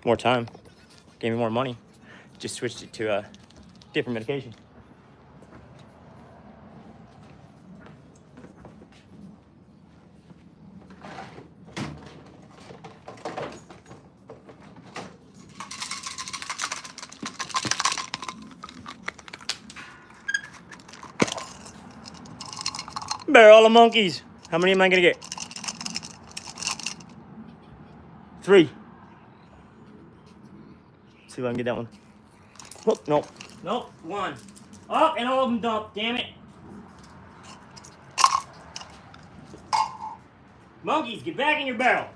more time, gave me more money. Just switched it to a different medication. Barrel of monkeys. How many am I gonna get? 3. See if I can get that one. Oh, nope. Nope, 1. Oh, and all of them dumped, damn it. Monkeys, get back in your barrel.